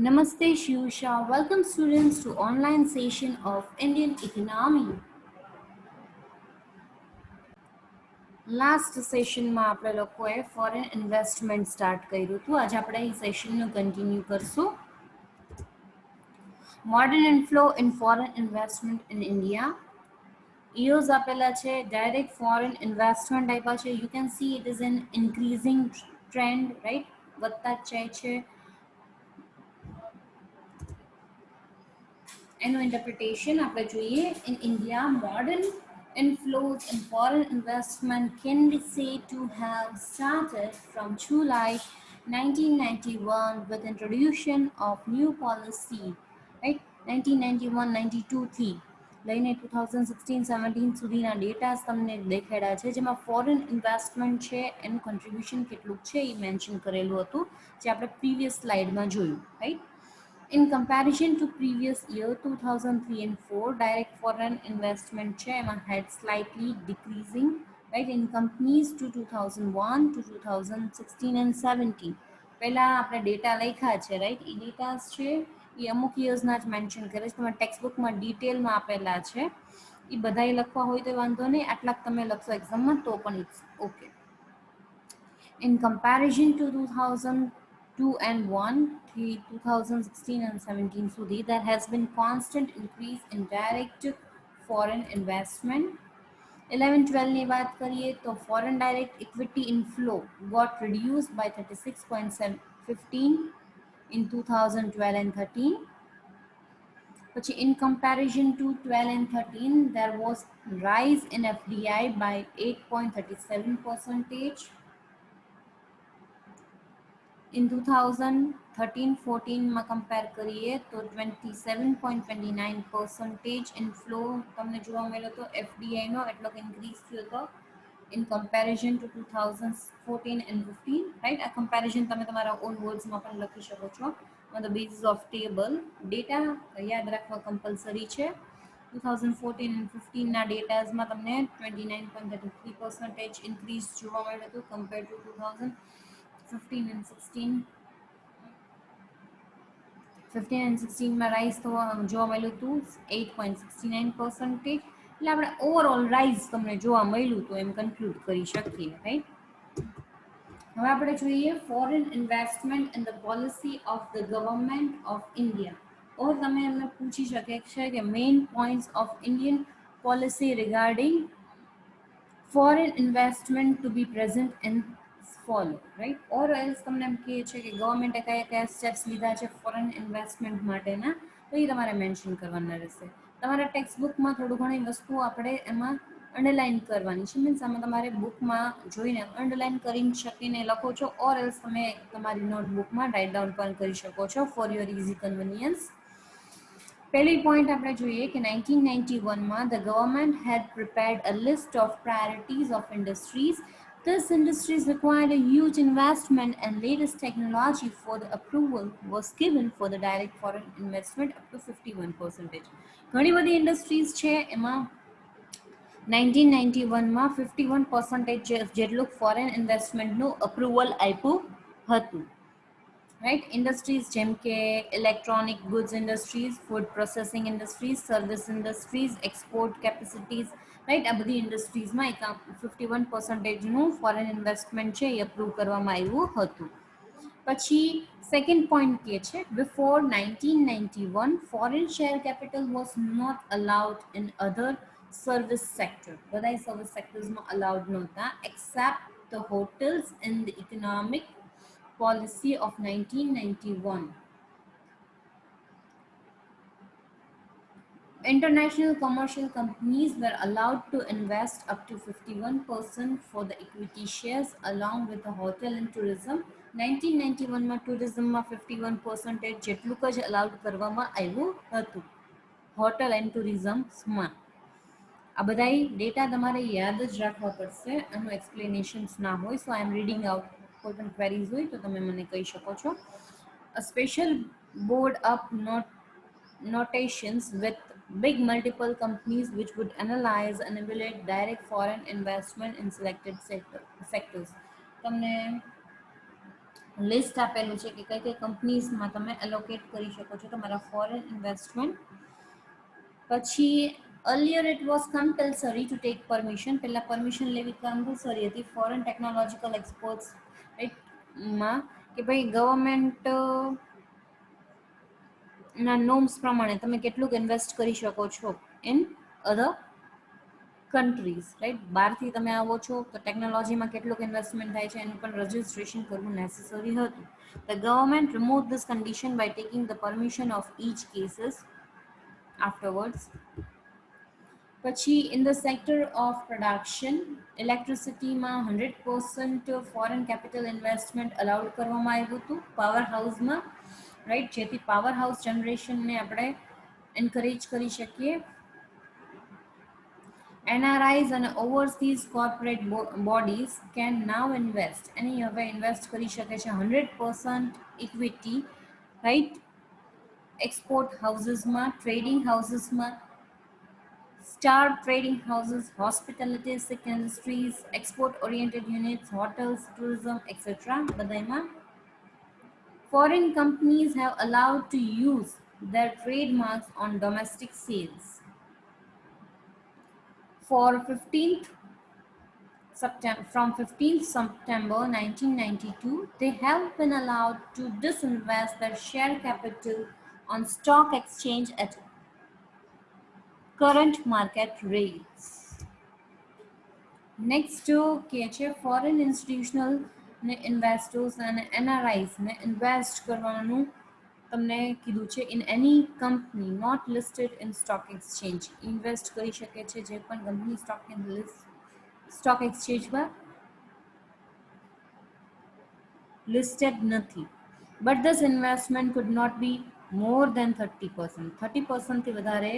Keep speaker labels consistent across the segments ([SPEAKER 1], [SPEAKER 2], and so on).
[SPEAKER 1] Namaste Shivsha. Welcome students to online session of Indian economy. Last સેશનમાં આપણે લોકોએ foreign investment start કર્યું હતું. આજે આપણે એ સેશનનું કન્ટિન્યુ કરશું. Modern inflow in foreign investment in India. Years આપેલા છે, ડાયરેક્ટ ફોરેન ઇન્વેસ્ટમેન્ટ આપ્યા છે. You can see it is an increasing trend, right, વધતા જ જાય છે. એનું ઇન્ટરપ્રિટેશન આપણે જોઈએ. In India, modern inflows in foreign investment can be said to have started from July 1991 with introduction of new policy, right? 1991-92 થી લઈને 2016-17 સુધીના ડેટા તમને દેખાડ્યા છે, જેમાં ફોરેન ઇન્વેસ્ટમેન્ટ છે એનું કન્ટ્રીબ્યુશન કેટલું છે એ મેન્શન કરેલું હતું, જે આપણે પ્રીવિયસ સ્લાઇડમાં જોયું, right. In comparison to previous year 2003 and 4, direct foreign investment share had slightly decreasing, right, in companies to 2001 to 2016 and 17. પહેલા આપણે ડેટા લખ્યા છે, રાઈટ, એ ડેટા છે એ અમુક ઇયર્સના જ મેન્શન કરે છે. તમારા ટેક્સ્ટબુકમાં ડિટેલમાં આપેલા છે, એ બધાય લખવા હોય તો વાંધો નહીં, આટલા તમે લખશો એક્ઝામમાં તો પણ it's okay. In comparison to 2002 and 1 to 2016 and 17 સુધી, there has been constant increase in direct foreign investment. 11-12 ની વાત કરીએ તો foreign direct equity inflow got reduced by 36.15 in 2012 and 13. પછી in comparison to 12 and 13, there was rise in FDI by 8.37%. In 2013-14 માં compare કરીએ તો 27.29% inflow તમને જોવા મળ્યો હતો. એફડીઆઈ નો એટલો ઇન્ક્રીઝ થયો હતો in comparison two 2014 and 15, right. આ કમ્પેરિઝન તમે તમારા ઓન વર્ડ્સમાં પણ લખી શકો છો on the basis of table. Data યાદ રાખવા કમ્પલસરી છે. 2014 and 15 ના ડેટાઝમાં તમને 29.33% ઇન્ક્રીઝ જોવા મળ્યું હતું કમ્પેર ટુ 2015 and 16. 15 and 16 માં રાઇઝ જોવા મળ્યું હતું 8.69%. એટલે આપણે ઓવરઓલ રાઇઝ તમને જોવા મળ્યું હતું એમ કન્ક્લુડ કરી શકીએ, રાઈટ. હવે આપણે જોઈએ foreign investment and the policy of the government of India. Or તમે એમને પૂછી શકે છે કે main points of Indian policy regarding foreign investment to be present in follow, right. Or else તમને એમ કહે છે કે ગવર્મેન્ટે કયા કયા સ્ટેપ્સ લીધા છે ફોરેન ઇન્વેસ્ટમેન્ટ માટેના, તો એ તમારે મેન્શન કરવાના રહેશે. તમારા ટેક્સ્ટબુકમાં થોડું ઘણી વસ્તુ આપણે એમાં અંડરલાઇન કરવાની છે, મીન્સ આમાં તમારે બુકમાં જોઈને અંડરલાઇન કરી શકીને લખો છો, ઓર એલ્સ તમે તમારી નોટબુકમાં રાઇટ ડાઉન પણ કરી શકો છો ફોર યોર ઇઝી કન્વીનિયન્સ. પહેલી પોઈન્ટ આપણે જોઈએ કે 1991માં the government had prepared a list of priorities of industries. These industries required a huge investment and latest technology for the approval was given for the direct foreign investment up to 51%. ઘણી બધી industries છે, એમાં 1991માં 51% જેટલું foreign ઇન્વેસ્ટમેન્ટનું approval આપ્યું હતું, right. Industries જેમ કે electronic goods industries, food processing industries, service industries, export capacities, right. આ બધી ઇન્ડસ્ટ્રીઝમાં 51%નું ફોરેન ઇન્વેસ્ટમેન્ટ છે એ અપ્રૂવ કરવામાં આવ્યું હતું. પછી સેકન્ડ પોઈન્ટ કે છે before 1991 foreign share capital was not allowed in other service sector. બધા સર્વિસ સેક્ટર્સમાં અલાઉડ નહોતા except the hotels in the economic policy of 1991. International commercial companies were allowed to invest up to 51% for the equity shares along with the hotel and tourism. 1991માં ટુરિઝમમાં 51% જેટલું જ allowed કરવામાં આવ્યું હતું hotel and ટુરિઝમ્સમાં. આ બધા data તમારે યાદ જ રાખવા પડશે, આનું એક્સપ્લેનેશન્સ ના હોય. સો આઈ એમ રીડિંગ આઉટ. કોઈ પણ ક્વેરીઝ હોય તો તમે મને કહી શકો છો. A special board up notations with big multiple companies which would analyze and evaluate direct foreign investment in selected sectors. તમને લિસ્ટ આપેલું છે કે કઈ કઈ કંપનીઝમાં તમે એલોકેટ કરી શકો છો તમારા ફોરેન ઇન્વેસ્ટમેન્ટ. પછી earlier it was compulsory to take permission, પહેલા પરમિશન લેવી કમ્પલસરી હતી ફોરેન ટેકનોલોજીકલ એક્સપોર્ટ્સ માં, કે ભાઈ ગવર્મેન્ટ ના નોર્મ્સ પ્રમાણે તમે કેટલું ઇન્વેસ્ટ કરી શકો છો ઇન અધર કન્ટ્રીઝ, રાઈટ. બહારથી તમે આવો છો તો ટેકનોલોજીમાં કેટલું ઇન્વેસ્ટમેન્ટ થાય છે એનું પણ રજિસ્ટ્રેશન કરવું નેસેસરી હતું. The government removed this condition by taking the permission of each cases afterwards. પછી in the sector of production, ઇલેક્ટ્રિસિટીમાં 100% foreign capital investment allowed કરવામાં આવ્યું હતું પાવર હાઉસમાં, રાઈટ, જેથી પાવર હાઉસ જનરેશનને આપણે એન્કરેજ કરી શકીએ. NRIs and overseas corporate bodies can now invest, એની હવે ઇન્વેસ્ટ કરી શકે છે 100% ઇક્વિટી, રાઈટ, એક્સપોર્ટ હાઉસીસમાં, ટ્રેડિંગ હાઉસીસમાં, star trading houses, hospitality industries, export oriented units, hotels, tourism etcetera બધામાં. Foreign companies have allowed to use their trademarks on domestic sales. For 15th from 15th September 1992, they have been allowed to disinvest their share capital on stock exchange at current market rates. Next કે છે foreign institutional ને investors અને NRIs ને invest કરવાનું તમને કીધું છે in any company not listed in stock exchange. Invest કરી શકે છે જે પણ કંપની સ્ટોક એક્સચેન્જમાં listed નથી. But this investment could not be more than 30%. 30% થી વધારે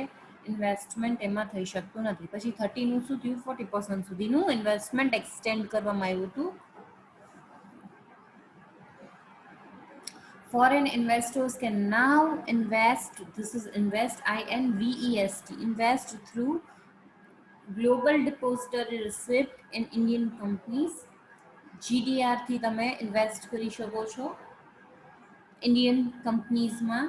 [SPEAKER 1] ઇન્વેસ્ટમેન્ટ એમાં થઈ શકતું નથી. પછી 30 નું શું થયું, 40% સુધીનું ઇન્વેસ્ટમેન્ટ એક્સટેન્ડ કરવામાં આવ્યું હતું. Foreign investors can now invest, this is invest, INVEST, invest through global depository receipt in Indian companies. GDR થી તમે ઇન્વેસ્ટ કરી શકો છો Indian companiesમાં.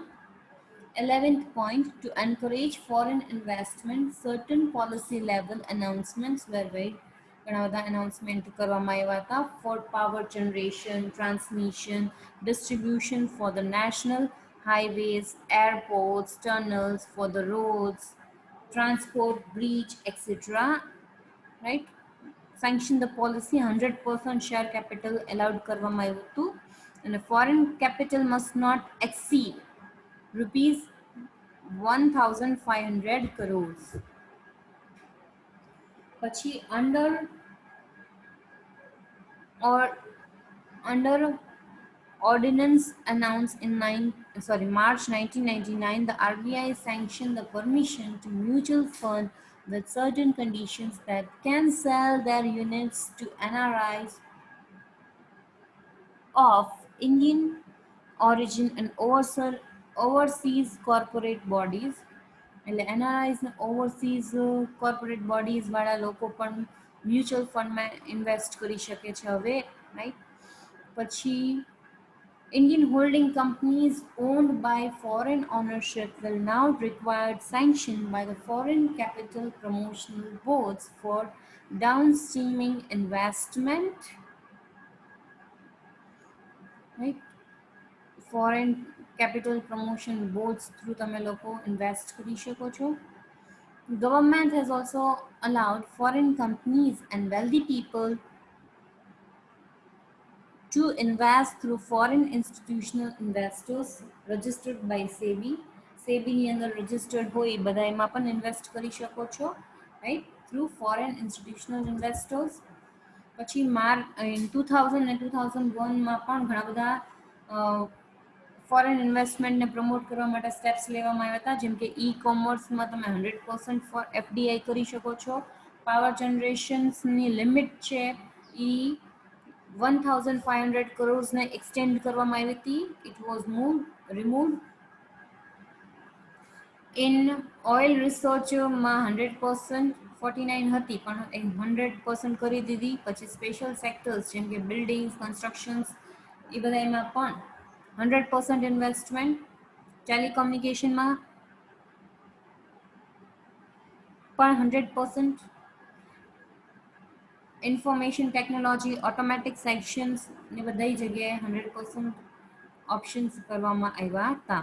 [SPEAKER 1] 11th point, to encourage foreign investment, certain policy level announcements were made. ઘણા બધા announcement કરવામાં આવ્યા હતા for power generation, transmission, distribution for the national highways, airports, tunnels, for the roads, transport, bridge, etc. Right? Sanction the policy, 100% share capital allowed કરવામાં આવ્યું હતું, and foreign capital must not exceed rupees 1,500 crores. પછી under ordinance announced in March 1999, the RBI sanctioned the permission to mutual fund with certain conditions that can sell their units to NRIs of Indian origin and overseas corporate bodies. એટલે NRIs ને overseas corporate bodies વાળા લોકો પણ mutual ફંડમાં invest કરી શકે છે હવે, રાઈટ. પછી Indian holding companies owned by foreign ownership will now require sanction by the foreign capital promotional boards for downstreaming investment, right. Foreign capital promotion boards through તમે લોકો ઇન્વેસ્ટ કરી શકો છો. Government has also allowed foreign companies and wealthy people to invest through foreign institutional investors registered by SEBI. SEBI ની અંદર registered હોય એ બધા એમાં પણ ઇન્વેસ્ટ કરી શકો છો, right, through foreign institutional investors. પછી in 2000 અને 2001માં પણ ઘણા બધા ફોરેન ઇન્વેસ્ટમેન્ટને પ્રમોટ કરવા માટે સ્ટેપ્સ લેવામાં આવ્યા હતા, જેમ કે ઈ-કોમર્સમાં તમે 100% ફોર FDI કરી શકો છો. પાવર જનરેશન્સની લિમિટ છે એ 1,500 કરોડ્સને એક્સટેન્ડ કરવામાં આવી હતી. It was removed. In oil રિસર્ચમાં 100% 49 હતી પણ એ 100% કરી દીધી. પછી સ્પેશિયલ સેક્ટર્સ જેમ કે બિલ્ડિંગ્સ, કન્સ્ટ્રક્શન્સ એ બધામાં પણ 100% ઇન્વેસ્ટમેન્ટ, ટેલિકોમ્યુનિકેશનમાં પણ 100%, ઇન્ફોર્મેશન ટેકનોલોજી, ઓટોમેટિક સેક્શન્સ ને બધી જગ્યાએ 100% ઓપ્શન્સ કરવામાં આવ્યા હતા.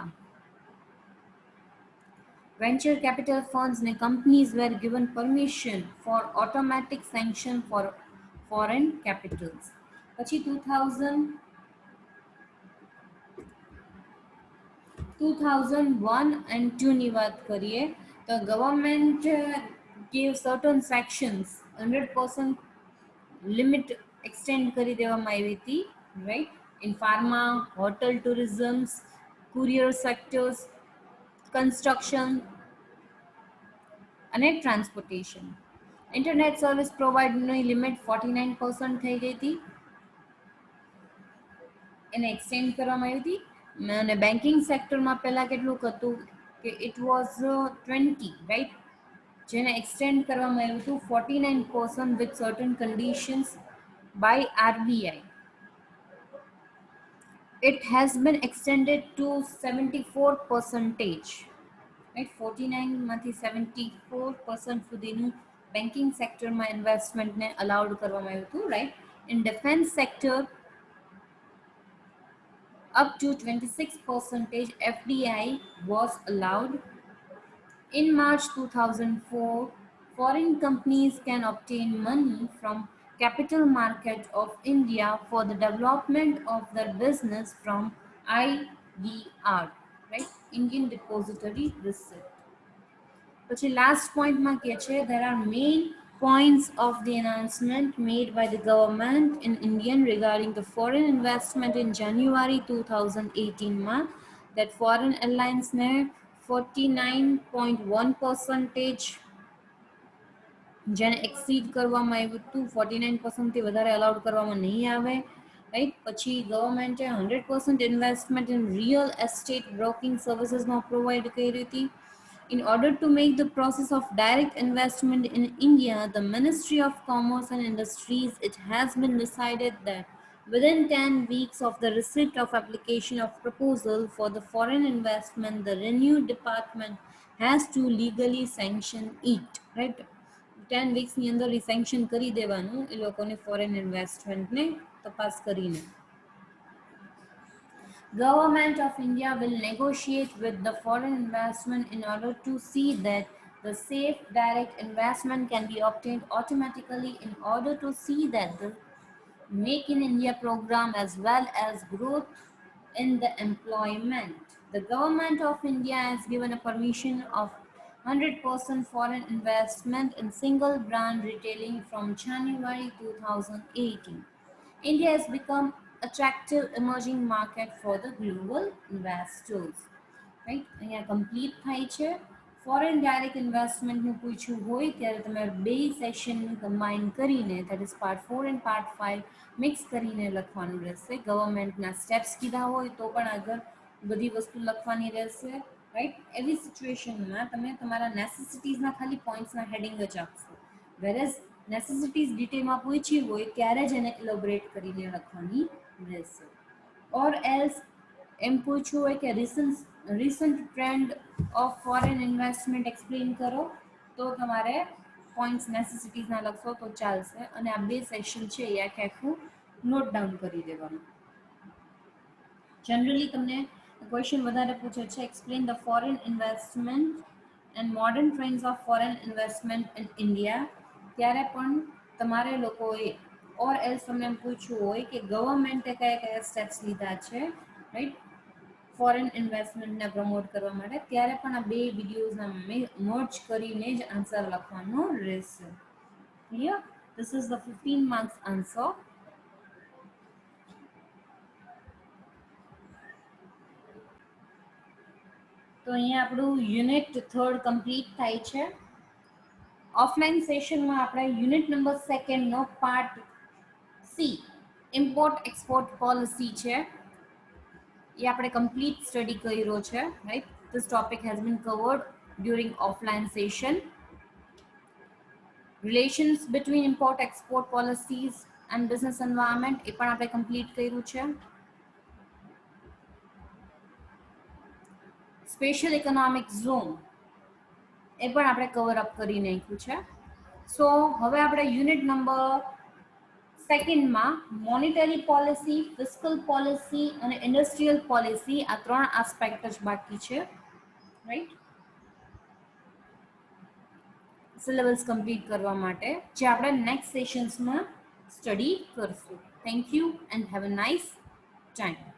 [SPEAKER 1] Venture capital funds and companies were given permission for automatic sanction for foreign capitals. પછી 2001 and 2 ની વાત કરીએ તો government gave certain sections 100% limit extend કરી દેવામાં આવી હતી, right, in pharma, hotel, tourism, courier sectors, construction અને ટ્રાન્સપોર્ટેશન. ઇન્ટરનેટ સર્વિસ પ્રોવાઇડરની લિમિટ 49% થઈ ગઈ હતી, એને એક્સટેન્ડ કરવામાં આવી હતી. અને બેન્કિંગ સેક્ટરમાં પહેલાં કેટલું હતું કે ઇટ વોઝ 20, રાઈટ, જેને એક્સટેન્ડ કરવામાં આવ્યું હતું 49% with certain conditions by RBI. It has been extended to 74%, right? 49 માંથી 74% સુધીનું બેન્કિંગ સેક્ટરમાં ઇન્વેસ્ટમેન્ટને અલાઉડ કરવામાં આવ્યું હતું, right. In defence sector up to 26% FDI was allowed. In March 2004, foreign companies can obtain money from capital market of India for the development of their business from IDR, right? Indian Depository Receipt. પછી last point માં કહે છે there are main points of the announcement made by the government in India regarding the foreign investment in January 2018 માં, that foreign airlines ને 49.1%, જેને exceed કરવામાં આવ્યું હતું 49% થી વધારે અલાઉડ કરવામાં નહીં આવે, રાઈટ. પછી ગવર્મેન્ટે 100% investment in real estate broking સર્વિસીસમાં પ્રોવાઈડ કરી હતી. In order to make the process of direct investment in India, the Ministry of Commerce and Industries, it has been decided that within 10 weeks of the receipt of application of proposal for the foreign investment, the renewed department has to legally sanction it, right? 10 વીક્સની અંદર sanction કરી દેવાનું એ લોકોને foreign ઇન્વેસ્ટમેન્ટને તપાસ કરીને. Government of India will negotiate with the foreign investment in order to see that the safe direct investment can be obtained automatically, in order to see that the Make in India program as well as growth in the employment. The government of India has given a permission of 100% foreign investment in single brand retailing from January 2018. India has become attractive emerging market for the global investors. Right? અહીંયા complete થાય છે. Foreign direct ઇન્વેસ્ટમેન્ટનું પૂછ્યું હોય ત્યારે તમે બે સેશનનું combine કરીને, that is part 4 and part 5 mix કરીને લખવાનું રહેશે. ગવર્મેન્ટના સ્ટેપ્સ કીધા હોય તો પણ આગળ બધી વસ્તુ લખવાની રહેશે, રાઈટ. એવી સિચ્યુએશનમાં તમે તમારા નેસેસિટીઝના ખાલી પોઈન્ટ્સના હેડિંગ જ આપશો, વેરેઝ નેસેસિટીઝ ડિટેલમાં પૂછી હોય ત્યારે જ એને ઇલોબરેટ કરીને લખવાની રહેશે. ઓર એલ્સ એમ પૂછવું હોય કે recent trend of foreign investment explain કરો, તો તમારે પોઈન્ટ્સ નેસેસિટીઝના લખશો તો ચાલશે. અને આ બે સેશન છે એ આખું નોટ ડાઉન કરી દેવાનું. જનરલી તમને ક્વેશ્ચન વધારે પૂછે છે explain the foreign investment and modern trends of foreign investment in India, ત્યારે પણ તમારે લોકોએ ઓર એલ્સ તમને એમ પૂછવું હોય કે ગવર્મેન્ટે કયા કયા સ્ટેપ્સ લીધા છે, રાઈટ, ફોરેન ઇન્વેસ્ટમેન્ટને પ્રમોટ કરવા માટે, ત્યારે પણ આ બે વિડીયોઝના મર્જ કરીને જ આન્સર લખવાનો રહેશે. Clear? This is the 15 marks answer. તો અહીંયા આપણું યુનિટ 3 કમ્પ્લીટ થાય છે. ઓફલાઈન સેશનમાં આપણે યુનિટ નંબર 2 નો part C import export policy છે એ આપણે કમ્પ્લીટ સ્ટડી કર્યો છે, right. This topic has been covered during offline session. Relations between import export policies and business environment એ પણ આપણે કમ્પ્લીટ કર્યું છે. સ્પેશિયલ ઇકોનોમિક ઝોન એ પણ આપણે કવર અપ કરી નાખ્યું છે. સો હવે આપણે યુનિટ નંબર સેકન્ડમાં મોનેટરી પોલિસી, ફિસ્કલ પોલિસી અને ઇન્ડસ્ટ્રીયલ પોલિસી આ 3 આસ્પેક્ટ જ બાકી છે, રાઈટ, સિલેબસ કમ્પ્લીટ કરવા માટે, જે આપણે નેક્સ્ટ સેશન્સમાં સ્ટડી કરશું. Thank you and have a nice time.